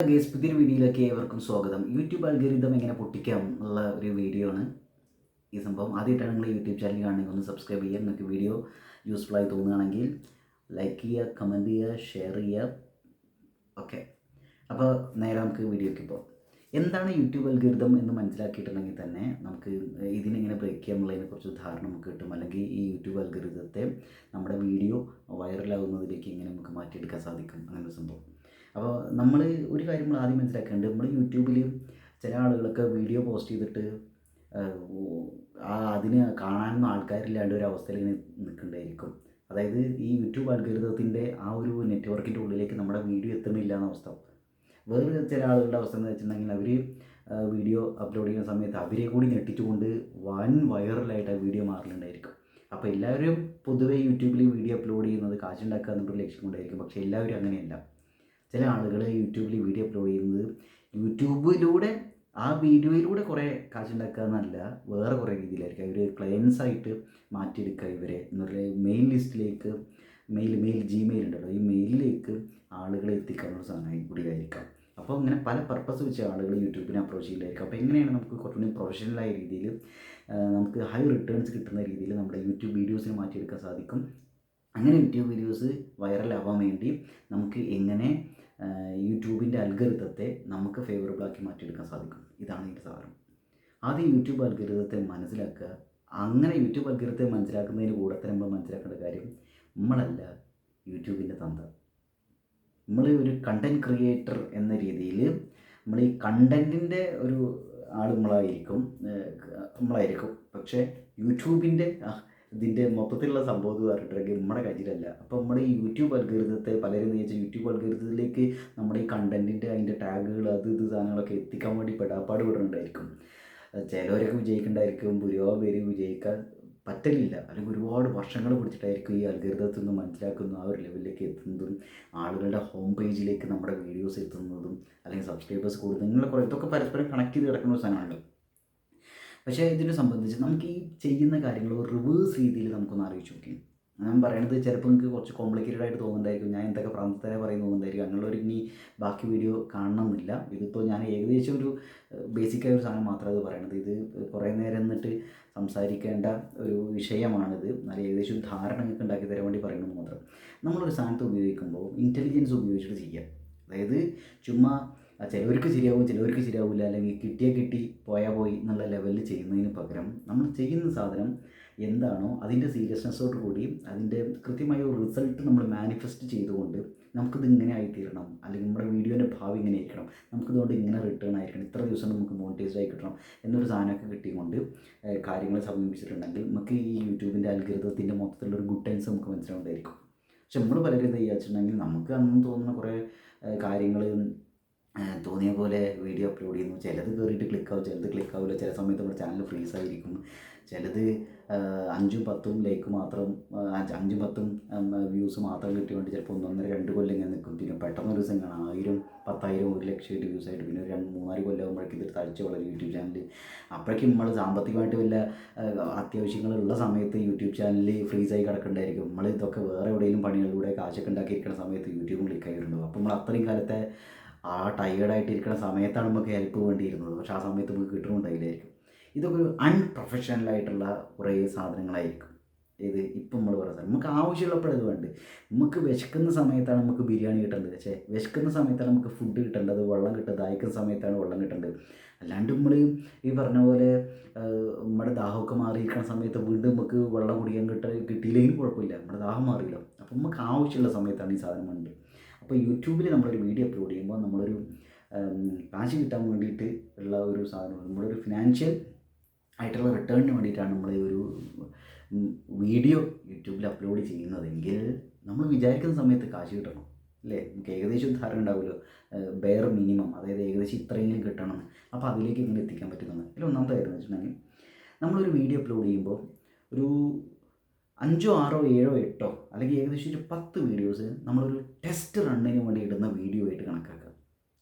Guys, പുതിയൊരു വീഡിയോയിലേക്ക് ഏവർക്കും സ്വാഗതം. യൂട്യൂബ് അൽഗോരിതം എങ്ങനെ പൊട്ടിക്കാം എന്നുള്ള ഒരു വീഡിയോ ആണ് ഈ സംഭവം. ആദ്യമായിട്ടാണ് നിങ്ങൾ യൂട്യൂബ് ചാനൽ കാണണമെങ്കിൽ ഒന്ന് സബ്സ്ക്രൈബ് ചെയ്യുക. നിങ്ങൾക്ക് വീഡിയോ യൂസ്ഫുൾ ആയി തോന്നുകയാണെങ്കിൽ ലൈക്ക് ചെയ്യുക, കമൻറ്റ് ചെയ്യുക, ഷെയർ ചെയ്യുക. ഓക്കെ, അപ്പോൾ നേരെ നമുക്ക് വീഡിയോയ്ക്ക് പോകാം. എന്താണ് യൂട്യൂബ് അൽഗോരിതം എന്ന് മനസ്സിലാക്കിയിട്ടുണ്ടെങ്കിൽ തന്നെ നമുക്ക് ഇതിനെങ്ങനെ ബ്രേക്ക് ചെയ്യാം എന്നുള്ളതിനെക്കുറിച്ച് ധാരണ നമുക്ക് കിട്ടും. അല്ലെങ്കിൽ ഈ യൂട്യൂബ് അൽഗോരിതത്തെ നമ്മുടെ വീഡിയോ വൈറലാകുന്നതിലേക്ക് എങ്ങനെ നമുക്ക് മാറ്റിയെടുക്കാൻ സാധിക്കും, അങ്ങനെ ഒരു സംഭവം. അപ്പോൾ നമ്മൾ ഒരു കാര്യം നമ്മൾ ആദ്യം മനസ്സിലാക്കേണ്ടത്, നമ്മൾ യൂട്യൂബിൽ ചില ആളുകളൊക്കെ വീഡിയോ പോസ്റ്റ് ചെയ്തിട്ട് അതിന് കാണാനൊന്നും ആൾക്കാരില്ലാണ്ട് ഒരു അവസ്ഥയിൽ ഇങ്ങനെ നിൽക്കുന്നുണ്ടായിരിക്കും. അതായത് ഈ യൂട്യൂബ് അൽഗോരിതത്തിൻ്റെ ആ ഒരു നെറ്റ്വർക്കിൻ്റെ ഉള്ളിലേക്ക് നമ്മുടെ വീഡിയോ എത്തുന്നില്ല എന്ന അവസ്ഥ. വേറെ ചില ആളുകളുടെ അവസ്ഥ എന്ന് വെച്ചിട്ടുണ്ടെങ്കിൽ അവർ വീഡിയോ അപ്ലോഡ് ചെയ്യുന്ന സമയത്ത് അവരെ കൂടി ഞെട്ടിച്ചുകൊണ്ട് വൻ വൈറലായിട്ട് ആ വീഡിയോ മാറലുണ്ടായിരിക്കും. അപ്പോൾ എല്ലാവരും പൊതുവേ യൂട്യൂബിൽ വീഡിയോ അപ്ലോഡ് ചെയ്യുന്നത് കാശുണ്ടാക്കുക എന്നൊരു ലക്ഷ്യം കൊണ്ടായിരിക്കും. പക്ഷേ എല്ലാവരും അങ്ങനെയല്ല. ചില ആളുകൾ യൂട്യൂബിൽ വീഡിയോ അപ്ലോഡ് ചെയ്യുന്നത് യൂട്യൂബിലൂടെ ആ വീഡിയോയിലൂടെ കുറേ കാശുണ്ടാക്കുക എന്നല്ല, വേറെ കുറേ രീതിയിലായിരിക്കും. അവർ ക്ലയൻസായിട്ട് മാറ്റിയെടുക്കുക ഇവരെ എന്നൊരു മെയിൽ ലിസ്റ്റിലേക്ക്, മെയിൽ ജിമെയിൽ ഉണ്ടല്ലോ, ഈ മെയിലിലേക്ക് ആളുകളെ എത്തിക്കാനുള്ള സാധനം കൂടി ആയിരിക്കാം. അപ്പോൾ ഇങ്ങനെ പല പർപ്പസ് വെച്ച് ആളുകൾ യൂട്യൂബിനെ അപ്രോച്ച് ചെയ്യില്ലായിരിക്കും. അപ്പോൾ എങ്ങനെയാണ് നമുക്ക് കുറച്ചുകൂടി പ്രൊഫഷണലായ രീതിയിൽ നമുക്ക് ഹൈ റിട്ടേൺസ് കിട്ടുന്ന രീതിയിൽ നമ്മുടെ യൂട്യൂബ് വീഡിയോസിനെ മാറ്റിയെടുക്കാൻ സാധിക്കും. അങ്ങനെ യൂട്യൂബ് വീഡിയോസ് വൈറലാവാൻ വേണ്ടി നമുക്ക് എങ്ങനെ യൂട്യൂബിൻ്റെ അൽഗോരിതത്തെ നമുക്ക് ഫേവറബിളാക്കി മാറ്റിയെടുക്കാൻ സാധിക്കും, ഇതാണ് ഇതിൻ്റെ സാധനം. ആദ്യം യൂട്യൂബ് അൽഗോരിതത്തെ മനസ്സിലാക്കുക. അങ്ങനെ യൂട്യൂബ് അൽഗോരിതത്തെ മനസ്സിലാക്കുന്നതിന് കൂടെ തന്നെ നമ്മൾ മനസ്സിലാക്കേണ്ട കാര്യം, നമ്മളല്ല യൂട്യൂബിൻ്റെ തന്ത. നമ്മൾ ഒരു കണ്ടൻറ് ക്രിയേറ്റർ എന്ന രീതിയിൽ നമ്മൾ ഈ കണ്ടൻറ്റിൻ്റെ ഒരു ആൾ നമ്മളായിരിക്കും. പക്ഷേ യൂട്യൂബിൻ്റെ ഇതിൻ്റെ മൊത്തത്തിലുള്ള സംഭവം എന്ന് പറഞ്ഞിട്ടുണ്ടെങ്കിൽ നമ്മുടെ കയ്യിലല്ല. അപ്പോൾ നമ്മൾ ഈ യൂട്യൂബ് അൽഗോരിതത്തെ പലരും ചോദിച്ചാൽ യൂട്യൂബ് അൽഗോരിതത്തിലേക്ക് നമ്മുടെ ഈ കണ്ടൻറ്റിൻ്റെ അതിൻ്റെ ടാഗുകൾ ഇത് സാധനങ്ങളൊക്കെ എത്തിക്കാൻ വേണ്ടി പെടാപ്പാട് വിടുന്നുണ്ടായിരിക്കും. ചിലവരൊക്കെ വിജയിക്കുന്നുണ്ടായിരിക്കും, ഭൂരിഭാഗം പേര് വിജയിക്കാൻ പറ്റലില്ല. അല്ലെങ്കിൽ ഒരുപാട് വർഷങ്ങൾ പിടിച്ചിട്ടായിരിക്കും ഈ അൽഗോരിതത്തിൽ നിന്ന് മനസ്സിലാക്കുന്ന ആ ഒരു ലെവലിലേക്ക് എത്തുന്നതും ആളുകളുടെ ഹോം പേജിലേക്ക് നമ്മുടെ വീഡിയോസ് എത്തുന്നതും അല്ലെങ്കിൽ സബ്സ്ക്രൈബേഴ്സ് കൂടുന്നതും ഇങ്ങനെ കുറേ ഇതൊക്കെ പരസ്പരം കണക്ട് ചെയ്ത് കിടക്കുന്ന ഒരു സാധനമാണല്ലോ. പക്ഷേ ഇതിനെ സംബന്ധിച്ച് നമുക്ക് ഈ ചെയ്യുന്ന കാര്യങ്ങൾ റിവേഴ്സ് രീതിയിൽ നമുക്കൊന്ന് ആലോചിച്ച് നോക്കി. ഞാൻ പറയണത് ചിലപ്പോൾ നിങ്ങൾക്ക് കുറച്ച് കോംപ്ലിക്കേറ്റഡ് ആയിട്ട് തോന്നുന്നുണ്ടായിരിക്കും, ഞാൻ എന്തൊക്കെ പ്രാന്തത്തരെ പറയുന്നുണ്ടായിരിക്കും. അങ്ങനെയുള്ളൊരു ഇനി ബാക്കി വീഡിയോ കാണണമെന്നില്ല. ഇതിപ്പോൾ ഞാൻ ഏകദേശം ഒരു ബേസിക്കായ ഒരു സാധനം മാത്രമേ അത് പറയണത്. ഇത് കുറേ നേരം എന്നിട്ട് സംസാരിക്കേണ്ട ഒരു വിഷയമാണിത്. നല്ല ഏകദേശം ഒരു ധാരണ നിങ്ങൾക്ക് ഉണ്ടാക്കി തരാൻ വേണ്ടി പറയുന്നത് മാത്രം. നമ്മളൊരു സാധനത്തെ ഉപയോഗിക്കുമ്പോൾ ഇൻ്റലിജൻസ് ഉപയോഗിച്ചിട്ട് ചെയ്യുക. അതായത് ചുമ്മാ ചിലവർക്ക് ശരിയാവും, ചിലവർക്ക് ശരിയാവില്ല, അല്ലെങ്കിൽ കിട്ടി പോയാൽ പോയി എന്നുള്ള ലെവലിൽ ചെയ്യുന്നതിന് പകരം നമ്മൾ ചെയ്യുന്ന സാധനം എന്താണോ അതിൻ്റെ സീരിയസ്നെസ്സോട് കൂടി അതിൻ്റെ കൃത്യമായ ഒരു റിസൾട്ട് നമ്മൾ മാനിഫെസ്റ്റ് ചെയ്തുകൊണ്ട് നമുക്കിത് ഇങ്ങനെ ആയിത്തീരണം, അല്ലെങ്കിൽ നമ്മുടെ വീഡിയോൻ്റെ ഭാവി ഇങ്ങനെ ആയിരിക്കണം, നമുക്കിതുകൊണ്ട് ഇങ്ങനെ റിട്ടേൺ ആയിരിക്കണം, ഇത്ര ദിവസം നമുക്ക് മോണിറ്റൈസ്ഡ് ആയി കിട്ടണം എന്നൊരു സാധനമൊക്കെ കിട്ടിക്കൊണ്ട് കാര്യങ്ങൾ സമീപിച്ചിട്ടുണ്ടെങ്കിൽ നമുക്ക് ഈ യൂട്യൂബിൻ്റെ അൽഗോരിതത്തിൻ്റെ മൊത്തത്തിലുള്ളൊരു ഗുഡ് ടൈംസ് നമുക്ക് മനസ്സിലാവുന്നതായിരിക്കും. പക്ഷെ നമ്മൾ പലരും എന്താ വിചാരിച്ചിട്ടുണ്ടെങ്കിൽ നമുക്ക് അന്ന് തോന്നുന്ന കുറേ കാര്യങ്ങൾ തോന്നിയ പോലെ വീഡിയോ അപ്ലോഡ് ചെയ്യുന്നു. ചിലത് കയറിയിട്ട് ക്ലിക്കാവും, ചിലത് ക്ലിക്കാവില്ല. ചില സമയത്ത് നമ്മുടെ ചാനൽ ഫ്രീസ് ആയിരിക്കും. ചിലത് 5ഉം 10ഉം ലൈക്ക് മാത്രം, 5ഉം 10ഉം വ്യൂസ് മാത്രം കിട്ടിയോണ്ട് ചിലപ്പോൾ 1.5-2 കൊല്ലം ഇങ്ങനെ നിൽക്കും. പിന്നെ പെട്ടെന്ന് ഒരു ദിവസം കാണാം 1000, 10,000, 1,00,000 വ്യൂസ് ആയിട്ട്. പിന്നെ ഒരു 3-4 കൊല്ലം ആകുമ്പോഴേക്കും ഇത് തഴച്ച് വളരും യൂട്യൂബ് ചാനൽ. അപ്പോഴേക്കും നമ്മൾ സാമ്പത്തികമായിട്ട് വല്ല അത്യാവശ്യങ്ങളുള്ള സമയത്ത് യൂട്യൂബ് ചാനൽ ഫ്രീസായി കിടക്കുന്നുണ്ടായിരിക്കും. നമ്മൾ ഇതൊക്കെ വേറെ എവിടെയെങ്കിലും പണികളിലൂടെ കാശൊക്കെ ഉണ്ടാക്കിയിരിക്കുന്ന സമയത്ത് യൂട്യൂബും ക്ലിക്കായിട്ടുണ്ടാവും. അപ്പോൾ നമ്മൾ അത്രയും കാലത്തെ ആ ടയേർഡായിട്ടിരിക്കുന്ന സമയത്താണ് നമുക്ക് ഹെൽപ്പ് വേണ്ടിയിരുന്നത്. പക്ഷേ ആ സമയത്ത് നമുക്ക് കിട്ടുന്നുണ്ടായില്ലായിരിക്കും. ഇതൊക്കെ ഒരു അൺപ്രൊഫഷണലായിട്ടുള്ള കുറേ സാധനങ്ങളായിരിക്കും. ഇത് ഇപ്പം നമ്മൾ പറയുന്നത് നമുക്ക് ആവശ്യമുള്ളപ്പോഴത് വേണ്ടത്. നമുക്ക് വിശക്കുന്ന സമയത്താണ് നമുക്ക് ബിരിയാണി കിട്ടേണ്ടത്, വിശക്കുന്ന സമയത്താണ് നമുക്ക് ഫുഡ് കിട്ടേണ്ടത്, വെള്ളം കിട്ടുന്നത് ദാഹിക്കുന്ന സമയത്താണ് വെള്ളം കിട്ടേണ്ടത്. അല്ലാണ്ട് നമ്മൾ ഈ പറഞ്ഞ പോലെ നമ്മുടെ ദാഹമൊക്കെ മാറിയിരിക്കുന്ന സമയത്ത് വീണ്ടും നമുക്ക് വെള്ളം കുടിക്കാൻ കിട്ടിയില്ലെങ്കിലും കുഴപ്പമില്ല, നമ്മുടെ ദാഹം മാറിയല്ലോ. അപ്പം നമുക്ക് ആവശ്യമുള്ള സമയത്താണ് ഈ സാധനം വേണ്ടത്. അപ്പോൾ യൂട്യൂബിൽ നമ്മളൊരു വീഡിയോ അപ്ലോഡ് ചെയ്യുമ്പോൾ നമ്മളൊരു കാശ് കിട്ടാൻ വേണ്ടിയിട്ട് ഉള്ള ഒരു സാധനമാണ്, നമ്മളൊരു ഫിനാൻഷ്യൽ ആയിട്ടുള്ള റിട്ടേണിന് വേണ്ടിയിട്ടാണ് നമ്മൾ ഒരു വീഡിയോ യൂട്യൂബിൽ അപ്ലോഡ് ചെയ്യുന്നതെങ്കിൽ നമ്മൾ വിചാരിക്കുന്ന സമയത്ത് കാശ് കിട്ടണം, അല്ലേ? നമുക്ക് ഏകദേശം ധാരണ ഉണ്ടാവുമല്ലോ, ബെയർ മിനിമം, അതായത് ഏകദേശം ഇത്രയെങ്കിലും കിട്ടണം. അപ്പോൾ അതിലേക്ക് ഇങ്ങനെ എത്തിക്കാൻ പറ്റുന്നത് ഇതിൽ ഒന്നാമത്തെ കാര്യം എന്ന് വെച്ചിട്ടുണ്ടെങ്കിൽ, നമ്മളൊരു വീഡിയോ അപ്ലോഡ് ചെയ്യുമ്പോൾ ഒരു 5, 6, 7, 8 അല്ലെങ്കിൽ ഏകദേശം ഒരു 10 വീഡിയോസ് നമ്മളൊരു ടെസ്റ്റ് റണ്ണിന് വേണ്ടി ഇടുന്ന വീഡിയോ ആയിട്ട് കണക്കാക്കുക.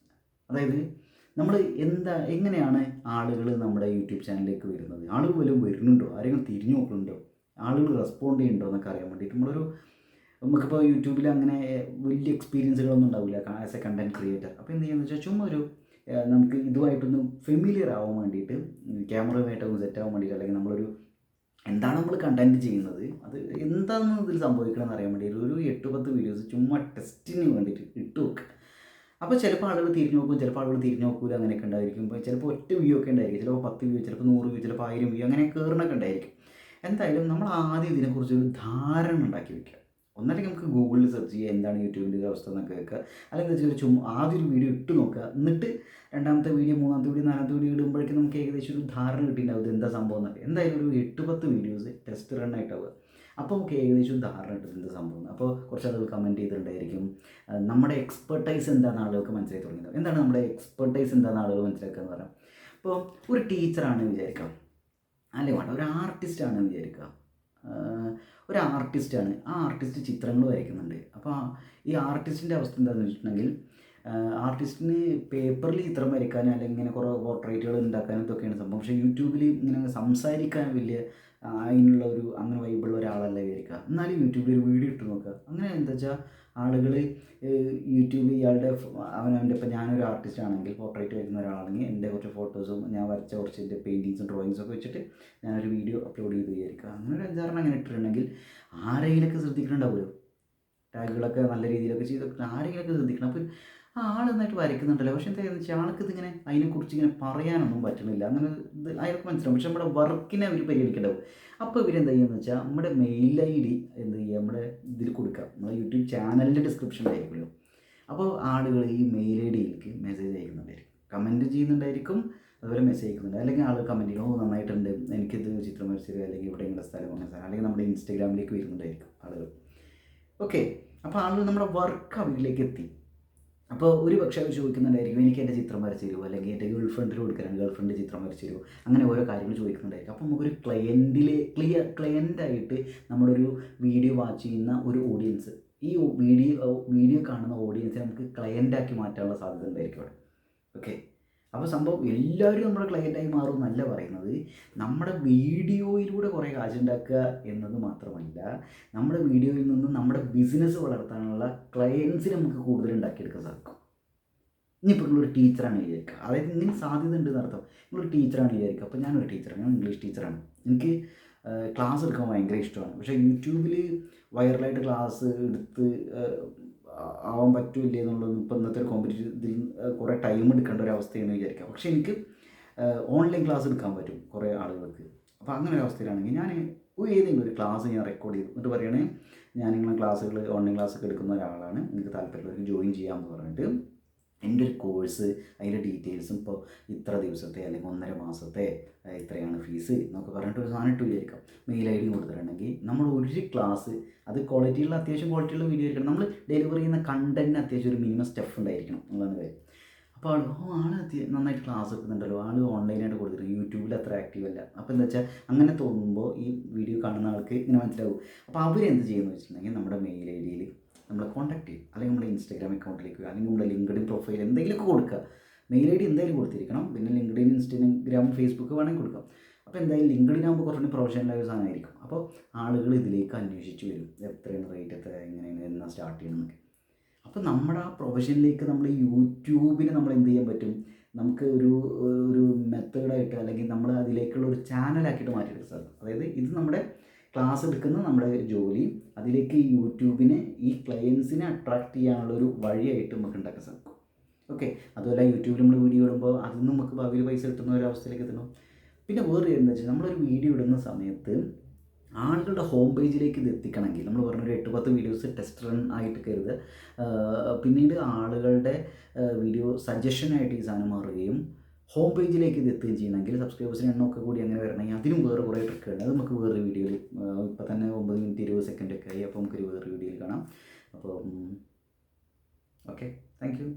അതായത് നമ്മൾ എങ്ങനെയാണ് ആളുകൾ നമ്മുടെ യൂട്യൂബ് ചാനലിലേക്ക് വരുന്നത്, ആളുകൾ വല്ലതും വരുന്നുണ്ടോ, ആരെങ്കിലും തിരിഞ്ഞു നോക്കുന്നുണ്ടോ, ആളുകൾ റെസ്പോണ്ട് ചെയ്യുന്നുണ്ടോ എന്നൊക്കെ അറിയാൻ വേണ്ടിയിട്ട് നമ്മളൊരു നമുക്കിപ്പോൾ യൂട്യൂബിൽ അങ്ങനെ വലിയ എക്സ്പീരിയൻസുകളൊന്നും ഉണ്ടാവില്ല ആസ് എ കണ്ടൻറ് ക്രിയേറ്റർ. അപ്പോൾ എന്ത് ചെയ്യുന്നത് വെച്ചാൽ ചുമ്മാ ഒരു നമുക്ക് ഇതുമായിട്ടൊന്ന് ഫെമിലിയർ ആവാൻ വേണ്ടിയിട്ട്, ക്യാമറയുമായിട്ടൊന്ന് സെറ്റ് ആവാൻ വേണ്ടിയിട്ട്, അല്ലെങ്കിൽ നമ്മളൊരു എന്താണ് നമ്മൾ കണ്ടൻറ്റ് ചെയ്യുന്നത്, അത് എന്താണെന്ന് ഇതിൽ സംഭവിക്കണമെന്ന് അറിയാൻ വേണ്ടിയിട്ട് ഒരു 8-10 വീഡിയോസ് ചുമ്മാ ടെസ്റ്റിന് വേണ്ടിയിട്ട് ഇട്ട് വെക്കുക. അപ്പോൾ ചിലപ്പോൾ ആളുകൾ തിരിഞ്ഞു നോക്കും, ചിലപ്പോൾ ആളുകൾ തിരിഞ്ഞു നോക്കൂല, അങ്ങനെയൊക്കെ ഉണ്ടായിരിക്കും. ഇപ്പോൾ ചിലപ്പോൾ ഒറ്റ വ്യൂ ഒക്കെ ഉണ്ടായിരിക്കും, ചിലപ്പോൾ 10 വ്യൂ, ചിലപ്പോൾ 100 വ്യൂ, ചിലപ്പോൾ 1000 വ്യൂ, അങ്ങനെ കയറണൊക്കെ ഉണ്ടായിരിക്കും. എന്തായാലും നമ്മൾ ആദ്യം ഇതിനെക്കുറിച്ചൊരു ധാരണ ഉണ്ടാക്കി വെക്കുക. ഒന്നല്ലെങ്കിൽ നമുക്ക് ഗൂഗിളിൽ സെർച്ച് ചെയ്യുക എന്താണ് യൂട്യൂബിൻ്റെ ഒരു അവസ്ഥ എന്നൊക്കെ വെക്കുക. അല്ലെങ്കിൽ എന്താ വെച്ചാൽ ആദ്യം ഒരു വീഡിയോ ഇട്ട് നോക്കുക, എന്നിട്ട് രണ്ടാമത്തെ വീഡിയോ, മൂന്നാമത്തെ വീഡിയോ, നാലാമത്തെ വീഡിയോ ഇടുമ്പോഴേക്കും നമുക്ക് ഏകദേശം ഒരു ധാരണ കിട്ടിയിട്ടുണ്ടാവും ഇത് എന്താ സംഭവം എന്നൊക്കെ. എന്തായാലും ഒരു 8-10 വീഡിയോസ് ടെസ്റ്റ് റണ്ണായിട്ടാവുക. അപ്പോൾ നമുക്ക് ഏകദേശം ധാരണ കിട്ടും എന്ത് സംഭവം. അപ്പോൾ കുറച്ച് ആളുകൾ കമൻറ്റ് ചെയ്തിട്ടുണ്ടായിരിക്കും നമ്മുടെ എക്സ്പെർട്ടൈസ് എന്താണെന്ന് ആളുകൾക്ക് മനസ്സിലാക്കി തുടങ്ങിയത്. എന്താണ് നമ്മുടെ എക്സ്പെർട്ടൈസ് എന്താണെന്ന് ആളുകൾ മനസ്സിലാക്കുക എന്ന് പറയാം. ഇപ്പോൾ ഒരു ടീച്ചറാണെന്ന് വിചാരിക്കാം, അല്ലെങ്കിൽ വേണ്ട ഒരു ആർട്ടിസ്റ്റാണെന്ന് വിചാരിക്കുക. ഒരു ആർട്ടിസ്റ്റാണ്, ആ ആർട്ടിസ്റ്റ് ചിത്രങ്ങൾ വരയ്ക്കുന്നുണ്ട്. അപ്പോൾ ഈ ആർട്ടിസ്റ്റിൻ്റെ അവസ്ഥ എന്താണെന്ന് വെച്ചിട്ടുണ്ടെങ്കിൽ, ആർട്ടിസ്റ്റിന് പേപ്പറിൽ ചിത്രം വരയ്ക്കാനും അല്ലെങ്കിൽ ഇങ്ങനെ കുറേ പോർട്രേറ്റുകൾ ഉണ്ടാക്കാനും ഇതൊക്കെയാണ് സംഭവം. പക്ഷേ യൂട്യൂബിൽ ഇങ്ങനെ സംസാരിക്കാൻ വലിയ അതിനുള്ള ഒരു അങ്ങനെ വൈബുള്ള ഒരാളല്ല വിചാരിക്കുക. എന്നാലും യൂട്യൂബിൽ ഒരു വീഡിയോ ഇട്ട് നോക്കുക. അങ്ങനെ എന്താ വെച്ചാൽ ആളുകൾ യൂട്യൂബിൽ ഇയാളുടെ അവനവൻ്റെ, ഇപ്പോൾ ഞാനൊരു ആർട്ടിസ്റ്റ് ആണെങ്കിൽ, പോർട്രേറ്റ് വരയ്ക്കുന്ന ഒരാളാണെങ്കിൽ എൻ്റെ കുറച്ച് ഫോട്ടോസും ഞാൻ വരച്ച കുറച്ച് എൻ്റെ പെയിൻറ്റിങ്സും ഡ്രോയിങ്സൊക്കെ വെച്ചിട്ട് ഞാനൊരു വീഡിയോ അപ്ലോഡ് ചെയ്ത് വിചാരിക്കുക. അങ്ങനെ ഒരു 5-6 അങ്ങനെ ഇട്ടിട്ടുണ്ടെങ്കിൽ ആരെങ്കിലൊക്കെ ശ്രദ്ധിക്കുന്നുണ്ടാവുമല്ലോ, ടാഗുകളൊക്കെ നല്ല രീതിയിലൊക്കെ ചെയ്തിട്ട് ആരെങ്കിലൊക്കെ ശ്രദ്ധിക്കണം. അപ്പോൾ ആൾ നന്നായിട്ട് വരയ്ക്കുന്നുണ്ടല്ലോ, പക്ഷേ എന്താണെന്ന് വെച്ചാൽ ആൾക്ക് ഇതിങ്ങനെ അതിനെക്കുറിച്ച് ഇങ്ങനെ പറയാനൊന്നും പറ്റണില്ല. അങ്ങനെ ഇത് അയാൾക്ക് മനസ്സിലാവും. പക്ഷേ നമ്മുടെ വർക്കിനെ അവർ പരിഗണിക്കേണ്ടാവും. അപ്പോൾ ഇവരെന്താ ചെയ്യുകയെന്ന് വെച്ചാൽ നമ്മുടെ മെയിൽ ID എന്ത് ചെയ്യുക, നമ്മുടെ ഇതിൽ കൊടുക്കുക, നമ്മുടെ യൂട്യൂബ് ചാനലിൻ്റെ ഡിസ്ക്രിപ്ഷനിലായിരിക്കുമല്ലോ. അപ്പോൾ ആളുകൾ ഈ മെയിൽ IDയിലേക്ക് മെസ്സേജ് അയക്കുന്നുണ്ടായിരിക്കും, കമൻറ്റ് ചെയ്യുന്നുണ്ടായിരിക്കും, അതുപോലെ മെസ്സേജ് അയക്കുന്നുണ്ട്. അല്ലെങ്കിൽ ആൾ കമൻറ്റ് ചെയ്യും, ഓ നന്നായിട്ടുണ്ട്, എനിക്കിത് ചിത്രം വരച്ചത്, അല്ലെങ്കിൽ ഇവിടെ ഇങ്ങനെ സ്ഥലം അങ്ങനെ സ്ഥലം, അല്ലെങ്കിൽ നമ്മുടെ ഇൻസ്റ്റാഗ്രാമിലേക്ക് വരുന്നുണ്ടായിരിക്കും ആളുകൾ. ഓക്കെ, അപ്പോൾ ആളുകൾ നമ്മുടെ വർക്ക് അവരിലേക്ക് എത്തി. അപ്പോൾ ഒരു പക്ഷേ അവർ ചോദിക്കുന്നുണ്ടായിരിക്കും, എനിക്ക് എൻ്റെ ചിത്രം വരച്ച് തരുമോ, അല്ലെങ്കിൽ എൻ്റെ ഗേൾ ഫ്രണ്ടിന് കൊടുക്കാനാണ്, ഗേൾ ഫ്രണ്ട് ചിത്രം വരച്ച് തരുമോ, അങ്ങനെ ഓരോ കാര്യങ്ങൾ ചോദിക്കുന്നുണ്ടായിരിക്കും. അപ്പോൾ നമുക്കൊരു ക്ലയൻ്റായിട്ട് നമ്മളൊരു വീഡിയോ വാച്ച് ചെയ്യുന്ന ഒരു ഓഡിയൻസ്, ഈ വീഡിയോ കാണുന്ന ഓഡിയൻസിനെ നമുക്ക് ക്ലയൻ്റാക്കി മാറ്റാനുള്ള സാധ്യത ഉണ്ടായിരിക്കും അവിടെ. ഓക്കെ, അപ്പോൾ സംഭവം എല്ലാവരും നമ്മുടെ ക്ലയൻ്റായി മാറും എന്നല്ല പറയുന്നത്. നമ്മുടെ വീഡിയോയിലൂടെ കുറേ കാശുണ്ടാക്കുക എന്നത് മാത്രമല്ല, നമ്മുടെ വീഡിയോയിൽ നിന്ന് നമ്മുടെ ബിസിനസ് വളർത്താനുള്ള ക്ലയൻസിനെ നമുക്ക് കൂടുതൽ ഉണ്ടാക്കിയെടുക്കാൻ സാധിക്കും. ഇനിയിപ്പോൾ നിങ്ങളൊരു ടീച്ചറാണ് വിചാരിക്കുക, അതായത് ഇങ്ങനെ സാധ്യത ഉണ്ട് എന്നർത്ഥം. നിങ്ങളൊരു ടീച്ചറാണ് വിചാരിക്കുക. അപ്പോൾ ഞാനൊരു ടീച്ചറാണ്, ഞാൻ ഇംഗ്ലീഷ് ടീച്ചറാണ്. എനിക്ക് ക്ലാസ് എടുക്കാൻ ഭയങ്കര ഇഷ്ടമാണ്. പക്ഷേ യൂട്യൂബിൽ വൈറലായിട്ട് ക്ലാസ് എടുത്ത് ആവാൻ പറ്റില്ലേ എന്നുള്ളതൊന്നും ഇപ്പോൾ ഇന്നത്തെ ഒരു കോമ്പറ്റീഷൻ ഇതിൽ കുറേ ടൈം എടുക്കേണ്ട ഒരു അവസ്ഥയെന്ന് വിചാരിക്കാം. പക്ഷേ എനിക്ക് ഓൺലൈൻ ക്ലാസ് എടുക്കാൻ പറ്റും കുറേ ആളുകൾക്ക്. അപ്പോൾ അങ്ങനെ ഒരു അവസ്ഥയിലാണെങ്കിൽ ഞാൻ ഏതെങ്കിലും ഒരു ക്ലാസ് ഞാൻ റെക്കോർഡ് ചെയ്തു എന്നിട്ട് പറയണേ, ഞാനിങ്ങനെ ക്ലാസ്സുകൾ ഓൺലൈൻ ക്ലാസ്സൊക്കെ എടുക്കുന്ന ഒരാളാണ്, എനിക്ക് താല്പര്യമുള്ളവർക്ക് ജോയിൻ ചെയ്യാമെന്ന് പറഞ്ഞിട്ട് എൻ്റെ ഒരു കോഴ്സ്, അതിൻ്റെ ഡീറ്റെയിൽസും, ഇപ്പോൾ ഇത്ര ദിവസത്തെ അല്ലെങ്കിൽ 1.5 മാസത്തെ ഇത്രയാണ് ഫീസ് എന്നൊക്കെ പറഞ്ഞിട്ട് ഒരു സാധനം ഇട്ട് വിചാരിക്കാം. മെയിൽ ID കൊടുത്തിട്ടുണ്ടെങ്കിൽ നമ്മൾ ഒരു ക്ലാസ്, അത് അത്യാവശ്യം ക്വാളിറ്റിയുള്ള വീഡിയോ ആയിരിക്കണം. നമ്മൾ ഡെലിവറി ചെയ്യുന്ന കണ്ടൻറ്റിന് അത്യാവശ്യം ഒരു മിനിമം സ്റ്റെപ്പ് ഉണ്ടായിരിക്കണം എന്നുള്ളതാണ് കാര്യം. അപ്പോൾ ആൾ നന്നായിട്ട് ക്ലാസ് എടുക്കുന്നുണ്ടല്ലോ, ആൾ ഓൺലൈനായിട്ട് കൊടുത്തിട്ട് യൂട്യൂബിൽ അത്ര ആക്റ്റീവ് അല്ല. അപ്പോൾ എന്താ വെച്ചാൽ അങ്ങനെ തോന്നുമ്പോൾ ഈ വീഡിയോ കാണുന്ന ആൾക്ക് ഇങ്ങനെ മനസ്സിലാവും. അപ്പോൾ അവരെന്ത് ചെയ്യുമെന്ന് വെച്ചിട്ടുണ്ടെങ്കിൽ നമ്മുടെ മെയിൽ IDയിൽ നമ്മളെ കോൺടാക്ട് ചെയ്യും, അല്ലെങ്കിൽ നമ്മുടെ ഇൻസ്റ്റാഗ്രാം അക്കൗണ്ടിലേക്ക്, അല്ലെങ്കിൽ നമ്മുടെ ലിങ്ക്ഡിൻ പ്രൊഫൈൽ എന്തെങ്കിലുമൊക്കെ കൊടുക്കുക. മെയിൽ ID എന്തായാലും കൊടുത്തിരിക്കണം. പിന്നെ ലിങ്ക്ഡിൻ, ഇൻസ്റ്റാഗ്രാം, ഫേസ്ബുക്ക് വേണമെങ്കിൽ കൊടുക്കാം. അപ്പോൾ എന്തായാലും ലിങ്ക്ഡിൻ ആകുമ്പോൾ കുറച്ചുകൂടി പ്രൊഫഷണലായ ഒരു സാധനമായിരിക്കും. അപ്പോൾ ആളുകൾ ഇതിലേക്ക് അന്വേഷിച്ച് വരും, എത്രയാണ് റേറ്റ്, എത്ര, എങ്ങനെയാണ്, എന്നാ സ്റ്റാർട്ട് ചെയ്യണമെന്നൊക്കെ. അപ്പോൾ നമ്മുടെ ആ പ്രൊഫഷനിലേക്ക് നമ്മൾ യൂട്യൂബിന് നമ്മൾ എന്ത് ചെയ്യാൻ പറ്റും, നമുക്ക് ഒരു മെത്തേഡായിട്ട്, അല്ലെങ്കിൽ നമ്മൾ അതിലേക്കുള്ള ഒരു ചാനലാക്കിയിട്ട് മാറ്റിയെടുക്കാൻ സാധിക്കും. അതായത് ഇത് നമ്മുടെ ക്ലാസ് എടുക്കുന്ന നമ്മുടെ ജോലി, അതിലേക്ക് യൂട്യൂബിനെ, ഈ ക്ലയൻസിനെ അട്രാക്റ്റ് ചെയ്യാനുള്ളൊരു വഴിയായിട്ട് നമുക്ക് ഉണ്ടാക്കാൻ സാധിക്കും. ഓക്കെ, അതുപോലെ യൂട്യൂബിൽ നമ്മൾ വീഡിയോ ഇടുമ്പോൾ അതിൽ നിന്ന് നമുക്ക് ഭാവിയിൽ പൈസ കിട്ടുന്ന ഒരു അവസ്ഥയിലേക്ക് എത്തണം. പിന്നെ വേറെ എന്താ വെച്ചാൽ, നമ്മളൊരു വീഡിയോ ഇടുന്ന സമയത്ത് ആളുകളുടെ ഹോം പേജിലേക്ക് ഇത് എത്തിക്കണമെങ്കിൽ, നമ്മൾ പറഞ്ഞൊരു 8-10 വീഡിയോസ് ടെസ്റ്റ് റൺ ആയിട്ട് കരുതുക. പിന്നീട് ആളുകളുടെ വീഡിയോ സജഷനായിട്ട് ഈ സാധനം മാറുകയും ഹോം പേജിലേക്ക് ഇത് എത്തുകയും ചെയ്യണമെങ്കിൽ, സബ്സ്ക്രൈബേഴ്സിന് എണ്ണമൊക്കെ കൂടി അങ്ങനെ വരണമെങ്കിൽ അതിനും വേറെ കുറേ ട്രിക്കുണ്ട്. അത് നമുക്ക് വേറെ വീഡിയോയിൽ, ഇപ്പോൾ തന്നെ 9 മിനിറ്റ് 20 സെക്കൻഡൊക്കെ ആയി. അപ്പോൾ നമുക്കൊരു വേറെ വീഡിയോയിൽ കാണാം. അപ്പോൾ ഓക്കെ, താങ്ക് യു.